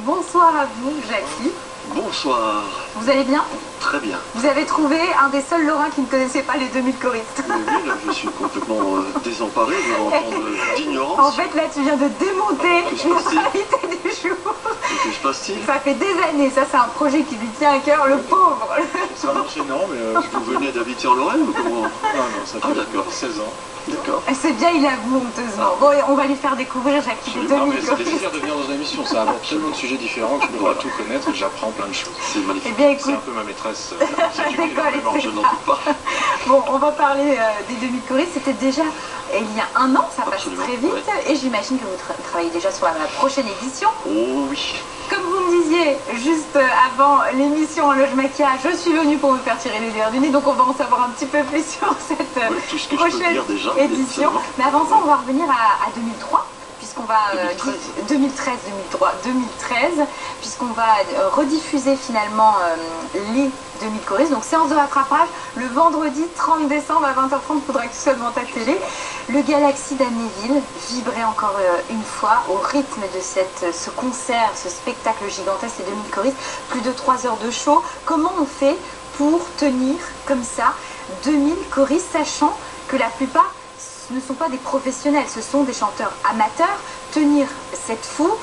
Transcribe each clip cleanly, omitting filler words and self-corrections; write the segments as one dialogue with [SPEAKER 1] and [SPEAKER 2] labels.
[SPEAKER 1] Bonsoir à vous, Jackie.
[SPEAKER 2] Bonsoir.
[SPEAKER 1] Vous allez bien?
[SPEAKER 2] Très bien.
[SPEAKER 1] Vous avez trouvé un des seuls Lorrains qui ne connaissait pas les 2000 choristes.
[SPEAKER 2] Mais oui, là, je suis complètement désemparé devant tant d'ignorance.
[SPEAKER 1] En fait, là, tu viens de démonter notre invité du jour.
[SPEAKER 2] Que se passe-t-il?
[SPEAKER 1] Ça fait des années, ça c'est un projet qui lui tient à cœur, le pauvre.
[SPEAKER 3] C'est un enchaînement, mais
[SPEAKER 2] Vous venez d'habiter en Lorraine ou comment?
[SPEAKER 3] non, ça fait
[SPEAKER 2] d'accord.
[SPEAKER 3] 16 ans.
[SPEAKER 2] D'accord.
[SPEAKER 1] C'est bien, il avoue honteusement. Bon, on va lui faire découvrir Jackie les 2000
[SPEAKER 3] Non, mais c'est
[SPEAKER 1] choristes.
[SPEAKER 3] plaisir de venir dans une émission, ça aborde tellement de sujets différents que je ne peux pas tout connaître et j'apprends plein de choses.
[SPEAKER 2] C'est magnifique.
[SPEAKER 1] Eh bien,
[SPEAKER 3] C'est
[SPEAKER 1] écoute,
[SPEAKER 3] un peu ma maîtresse.
[SPEAKER 1] D'accord,
[SPEAKER 2] Je n'en doute pas.
[SPEAKER 1] bon, on va parler des 2000 choristes. C'était déjà il y a un an, ça passe
[SPEAKER 2] Absolument,
[SPEAKER 1] très vite.
[SPEAKER 2] ouais.
[SPEAKER 1] Et j'imagine que vous travaillez déjà sur la prochaine édition.
[SPEAKER 2] Oh oui.
[SPEAKER 1] Comme vous me disiez juste avant l'émission en loge maquillage, je suis venue pour me faire tirer les verres du nez, donc on va en savoir un petit peu plus sur cette
[SPEAKER 2] Oui, tout ce que je peux
[SPEAKER 1] prochaine
[SPEAKER 2] dire déjà,
[SPEAKER 1] édition.
[SPEAKER 2] absolument.
[SPEAKER 1] Mais avant ça, on va revenir à 2003, puisqu'on va
[SPEAKER 2] 2013,
[SPEAKER 1] puisqu'on va rediffuser finalement les 2000 choristes. Donc séance de rattrapage le vendredi 30 décembre à 20h30, il faudra que tu sois devant ta télé. Le Galaxy d'Amnéville vibrait encore une fois au rythme de ce concert, ce spectacle gigantesque, les 2000 choristes. Plus de 3 heures de show. Comment on fait pour tenir comme ça 2000 choristes, sachant que la plupart ne sont pas des professionnels, ce sont des chanteurs amateurs. Tenir cette foule,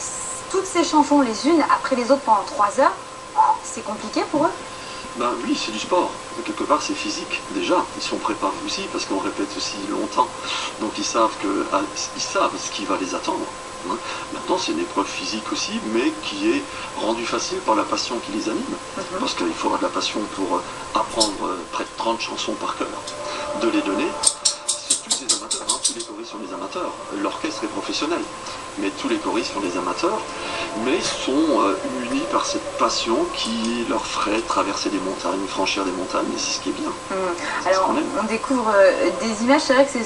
[SPEAKER 1] toutes ces chansons les unes après les autres pendant 3 heures, c'est compliqué pour eux?
[SPEAKER 2] Ben oui, c'est du sport. Quelque part, c'est physique. Déjà, ils sont préparés aussi parce qu'on répète aussi longtemps. Donc ils savent ce qui va les attendre. Hein. Maintenant, c'est une épreuve physique aussi, mais qui est rendue facile par la passion qui les anime. Parce qu'il faudra de la passion pour apprendre près de 30 chansons par cœur, de les donner. C'est tous des amateurs, hein. Tous les choristes sont des amateurs. L'orchestre est professionnel, mais tous les choristes sont des amateurs, mais sont unis par cette passion qui leur ferait traverser des montagnes, franchir des montagnes, et c'est ce qui est bien.
[SPEAKER 1] Alors, on découvre des images, c'est vrai que c'est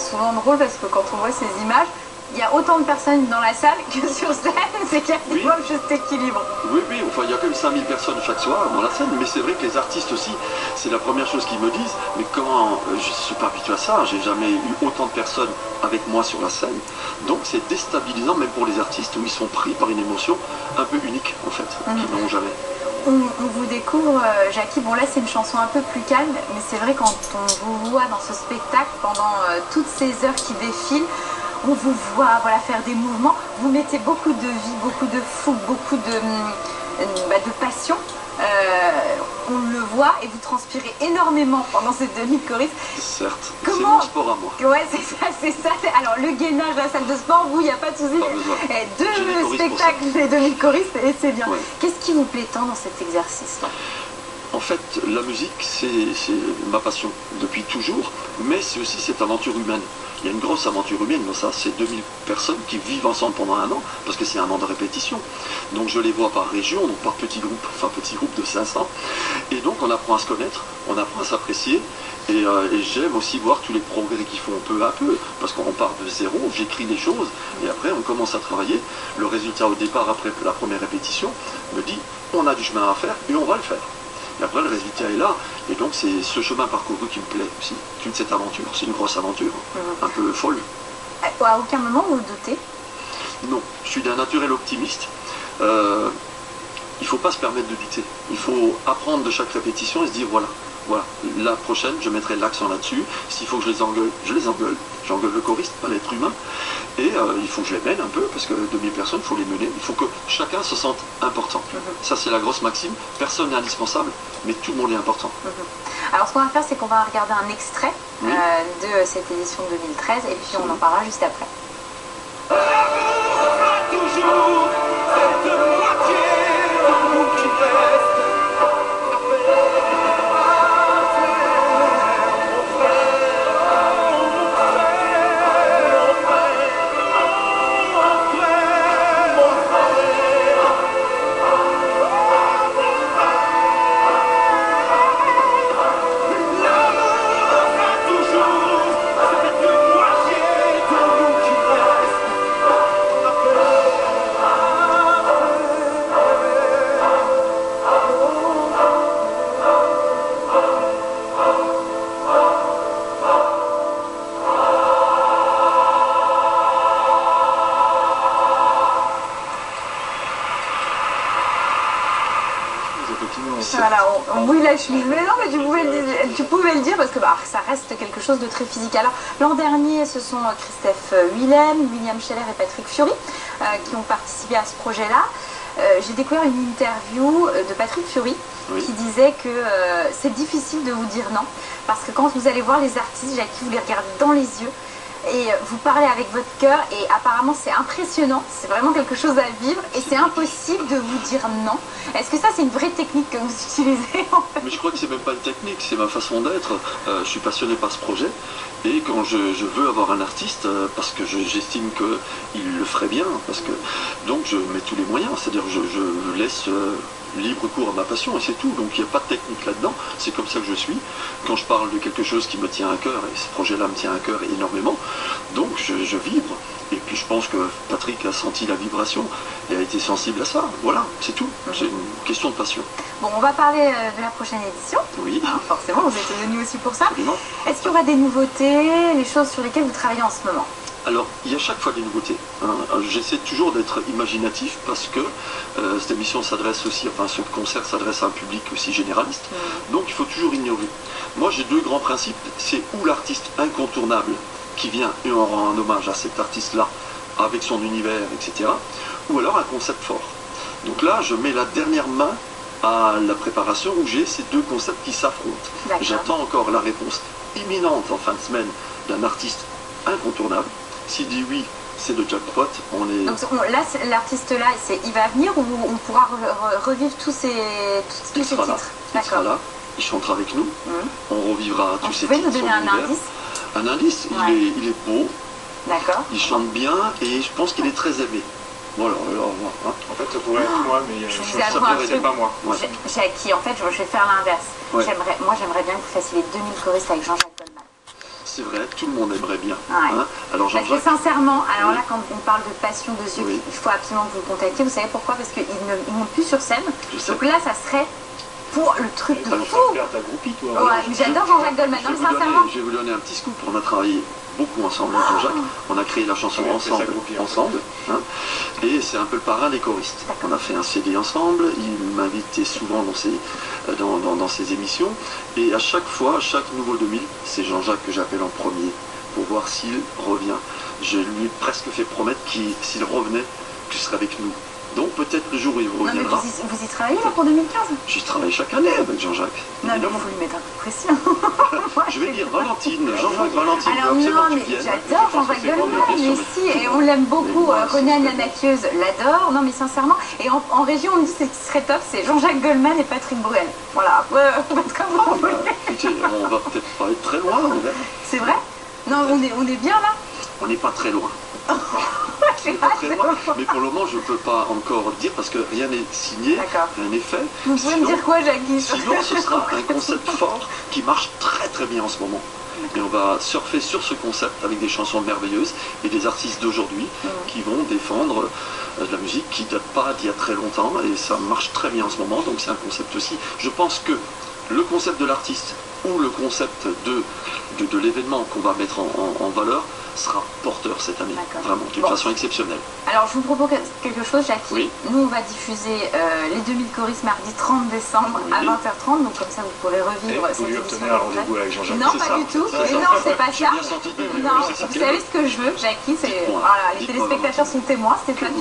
[SPEAKER 1] souvent drôle parce que quand on voit ces images, il y a autant de personnes dans la salle que sur scène, c'est quasiment le juste équilibre.
[SPEAKER 2] Oui, enfin il y a quand même 5000 personnes chaque soir dans la scène, mais c'est vrai que les artistes aussi, c'est la première chose qu'ils me disent, mais comment, je ne suis pas habitué à ça, j'ai jamais eu autant de personnes avec moi sur la scène, donc c'est déstabilisant même pour les artistes où ils sont pris par une émotion un peu unique en fait, qu'ils n'ont jamais.
[SPEAKER 1] On vous découvre, Jackie, bon là c'est une chanson un peu plus calme, mais c'est vrai quand on vous voit dans ce spectacle pendant toutes ces heures qui défilent, on vous voit faire des mouvements, vous mettez beaucoup de vie, beaucoup de fougue, beaucoup de passion. On le voit et vous transpirez énormément pendant ces 2000 choristes.
[SPEAKER 2] Certes,
[SPEAKER 1] Comment...
[SPEAKER 2] c'est mon sport à moi.
[SPEAKER 1] Ouais, c'est ça. Alors le gainage, la salle de sport, vous, il n'y a pas de souci. Deux spectacles des 2000 choristes et c'est bien. Ouais. Qu'est-ce qui vous plaît tant dans cet exercice-là?
[SPEAKER 2] En fait, la musique, c'est ma passion depuis toujours, mais c'est aussi cette aventure humaine. Il y a une grosse aventure humaine dans ça, c'est 2000 personnes qui vivent ensemble pendant un an, parce que c'est un an de répétition. Donc je les vois par région, donc par petits groupes, enfin petits groupes de 500. Et donc on apprend à se connaître, on apprend à s'apprécier, et j'aime aussi voir tous les progrès qu'ils font peu à peu, parce qu'on part de zéro, j'écris des choses, et après on commence à travailler. Le résultat au départ, après la première répétition, me dit, on a du chemin à faire, et on va le faire. Et après, le résultat est là. Et donc, c'est ce chemin parcouru qui me plaît aussi. Toute cette aventure. C'est une grosse aventure. Un peu folle.
[SPEAKER 1] À aucun moment, vous doutez?
[SPEAKER 2] Non. Je suis d'un naturel optimiste. Il ne faut pas se permettre de douter. Il faut apprendre de chaque répétition et se dire, voilà, la prochaine, je mettrai l'accent là-dessus. S'il faut que je les engueule, je les engueule. J'engueule le choriste, pas l'être humain. Et il faut que je les mène un peu, parce que 2000 personnes, il faut les mener. Il faut que chacun se sente important. Ça, c'est la grosse maxime. Personne n'est indispensable, mais tout le monde est important.
[SPEAKER 1] Alors, ce qu'on va faire, c'est qu'on va regarder un extrait de cette édition 2013, et puis on en parlera juste après. voilà, on mouille la chemise. Mais non, mais tu pouvais le dire parce que ça reste quelque chose de très physique. Alors, l'an dernier, ce sont Christophe Willem, William Scheller et Patrick Fury qui ont participé à ce projet-là. J'ai découvert une interview de Patrick Fury qui disait que c'est difficile de vous dire non parce que quand vous allez voir les artistes, Jackie, vous les regardez dans les yeux et vous parlez avec votre cœur et apparemment c'est impressionnant, c'est vraiment quelque chose à vivre et c'est impossible de vous dire non. Est-ce que ça c'est une vraie technique que vous utilisez en fait?
[SPEAKER 2] Mais je crois que c'est même pas une technique, c'est ma façon d'être. Je suis passionné par ce projet et quand je veux avoir un artiste, parce que j'estime qu'il le ferait bien, donc je mets tous les moyens, c'est-à-dire je laisse libre cours à ma passion et c'est tout, donc il n'y a pas de technique là-dedans, c'est comme ça que je suis. Quand je parle de quelque chose qui me tient à cœur, et ce projet-là me tient à cœur énormément, donc je vibre. Et puis je pense que Patrick a senti la vibration et a été sensible à ça. Voilà, c'est tout. C'est une question de passion.
[SPEAKER 1] Bon, on va parler de la prochaine édition.
[SPEAKER 2] Oui.
[SPEAKER 1] Forcément, vous êtes venu aussi pour ça.
[SPEAKER 2] Absolument.
[SPEAKER 1] Est-ce qu'il y aura des nouveautés, les choses sur lesquelles vous travaillez en ce moment?
[SPEAKER 2] Alors, il y a chaque fois des nouveautés. J'essaie toujours d'être imaginatif parce que cette émission s'adresse aussi, enfin ce concert s'adresse à un public aussi généraliste. Donc il faut toujours innover. Moi j'ai deux grands principes. C'est ou l'artiste incontournable qui vient et on rend un hommage à cet artiste-là avec son univers, etc. Ou alors un concept fort. Donc là, je mets la dernière main à la préparation où j'ai ces deux concepts qui s'affrontent. J'attends encore la réponse imminente en fin de semaine d'un artiste incontournable. S'il dit oui, c'est le jackpot. On est...
[SPEAKER 1] Donc là, l'artiste là, il va venir ou on pourra revivre tous ces titres?
[SPEAKER 2] Il sera là, il chantera avec nous, on revivra tous ces titres.
[SPEAKER 1] Vous pouvez nous donner un indice?
[SPEAKER 2] Un indice, il est beau, il chante bien et je pense qu'il est très aimé. Voilà, alors,
[SPEAKER 3] En fait, ça pourrait être moi, mais ça
[SPEAKER 2] pourrait
[SPEAKER 3] être pas moi.
[SPEAKER 1] Jackie, en fait, je vais faire l'inverse. Moi, j'aimerais bien que vous fassiez les 2000 choristes avec Jean-Jacques Goldman.
[SPEAKER 2] C'est vrai, tout le monde aimerait bien.
[SPEAKER 1] Alors parce que sincèrement, alors là quand on parle de passion de yeux, il faut absolument que vous le contactiez. Vous savez pourquoi? Parce qu'ils ne montent plus sur scène. Donc là, ça serait pour le truc de fou. J'adore Jean-Jacques Goldman. Non, mais sincèrement.
[SPEAKER 2] Je vais vous donner un petit scoop. On a travaillé beaucoup ensemble avec Jean-Jacques. On a créé la chanson ensemble. Et c'est un peu le parrain des choristes. On a fait un CD ensemble. Il m'invitait souvent dans ses émissions. Et à chaque fois, à chaque nouveau 2000, c'est Jean-Jacques que j'appelle en premier pour voir s'il revient. Je lui ai presque fait promettre qu'il s'il revenait, qu'il serait avec nous. Donc peut-être le jour où il reviendra.
[SPEAKER 1] Non, mais vous y travaillez là pour 2015?
[SPEAKER 2] J'y travaille chaque année avec Jean-Jacques.
[SPEAKER 1] Non, mais il faut lui mettre un peu de pression.
[SPEAKER 2] Je vais dire Valentine, Jean-Jacques Valentine.
[SPEAKER 1] Alors non, mais j'adore Jean-Jacques Goldman, mais si, et on l'aime beaucoup. René Anne-Maquieuse l'adore, non mais sincèrement. Et en région, on me dit ce qui serait top, c'est Jean-Jacques Goldman et Patrick Bruel. Voilà, comme vous voulez.
[SPEAKER 2] Écoutez, on va peut-être pas être très loin.
[SPEAKER 1] C'est vrai? Non, on est bien là?
[SPEAKER 2] On n'est pas très loin. Mais pour le moment, je ne peux pas encore dire parce que rien n'est signé, rien n'est fait.
[SPEAKER 1] Vous pouvez me dire quoi, Jackie?
[SPEAKER 2] Sinon, ce sera un concept fort qui marche très très bien en ce moment. Et on va surfer sur ce concept avec des chansons merveilleuses et des artistes d'aujourd'hui qui vont défendre de la musique qui ne date pas d'il y a très longtemps et ça marche très bien en ce moment. Donc c'est un concept aussi. Je pense que le concept de l'artiste ou le concept de l'événement qu'on va mettre en valeur sera porteur cette année, vraiment, d'une façon exceptionnelle.
[SPEAKER 1] Alors je vous propose quelque chose, Jackie. Nous on va diffuser les 2000 choristes mardi 30 décembre à 20h30, donc comme ça vous pourrez revivre cette édition.
[SPEAKER 3] Un rendez-vous avec Jean-Jacques.
[SPEAKER 1] Non, pas du tout. Non, c'est pas ça. Non, vous savez ce que je veux, Jackie, c'est voilà, les téléspectateurs sont témoins, Stéphane.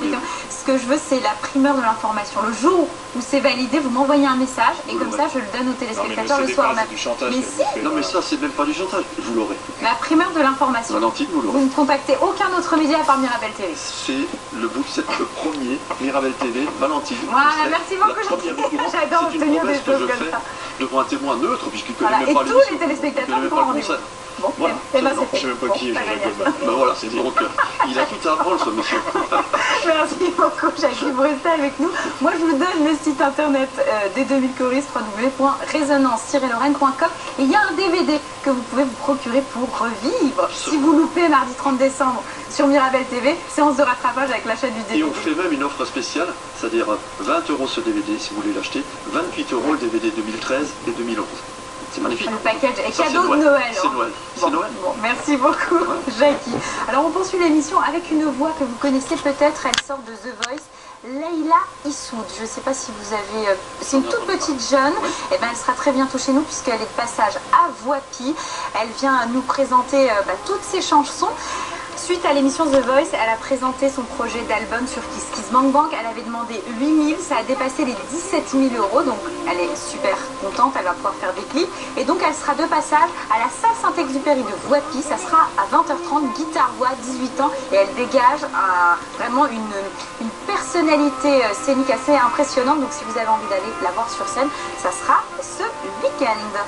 [SPEAKER 1] Ce que je veux, c'est la primeur de l'information. Le jour où c'est validé, vous m'envoyez un message et comme ça je le donne aux téléspectateurs le soir même.
[SPEAKER 2] Mais si. Non mais ça c'est même pas du chantage, vous l'aurez.
[SPEAKER 1] La primeur de l'information.
[SPEAKER 2] Valentine, vous l'aurez.
[SPEAKER 1] Vous ne contactez aucun autre média à part Mirabel TV.
[SPEAKER 2] C'est le bout de cette premier Mirabel TV, Valentine.
[SPEAKER 1] Voilà, merci beaucoup. J'adore obtenir des choses comme ça.
[SPEAKER 2] Devant un témoin neutre, puisqu'il connaît même pas
[SPEAKER 1] l'émission. Et tous les téléspectateurs vont en rendez-vous.
[SPEAKER 2] Bon, voilà.
[SPEAKER 1] Je ne
[SPEAKER 3] sais même pas qui est Jean-Jacques Goldman.
[SPEAKER 2] Ben voilà, c'est donc il a tout à apprendre ce monsieur.
[SPEAKER 1] Merci beaucoup, Jackie, pour rester avec nous. Moi, je vous donne le site internet des 2000 choristes, www.resonance-lorraine.com. Et il y a un DVD que vous pouvez vous procurer pour revivre. Si vous loupez mardi 30 décembre sur Mirabel TV, séance de rattrapage avec l'achat du DVD.
[SPEAKER 2] Et on fait même une offre spéciale, c'est-à-dire 20 € ce DVD si vous voulez l'acheter, 28 € le DVD 2013 et 2011. C'est magnifique.
[SPEAKER 1] Le package est
[SPEAKER 2] Ça,
[SPEAKER 1] cadeau
[SPEAKER 2] c'est
[SPEAKER 1] de Noël.
[SPEAKER 2] C'est
[SPEAKER 1] hein.
[SPEAKER 2] Noël.
[SPEAKER 1] Bon,
[SPEAKER 2] C'est Noël.
[SPEAKER 1] bon, merci beaucoup, Jackie. Alors, on poursuit l'émission avec une voix que vous connaissez peut-être. Elle sort de The Voice. Leïla Issoud, je ne sais pas si vous avez... c'est une toute petite jeune,
[SPEAKER 2] oui.
[SPEAKER 1] et ben elle sera très bientôt chez nous puisqu'elle est de passage à Voipy. Elle vient nous présenter toutes ses chansons. Suite à l'émission The Voice, elle a présenté son projet d'album sur Kiss Kiss Bank Bank. Elle avait demandé 8 000, ça a dépassé les 17 000 €, donc elle est super contente, elle va pouvoir faire des clips. Et donc elle sera de passage à la salle Saint-Exupéry de Voipy, ça sera à 20h30, guitare-voix, 18 ans, et elle dégage vraiment une personnalité scénique assez impressionnante. Donc si vous avez envie d'aller la voir sur scène, ça sera ce week-end.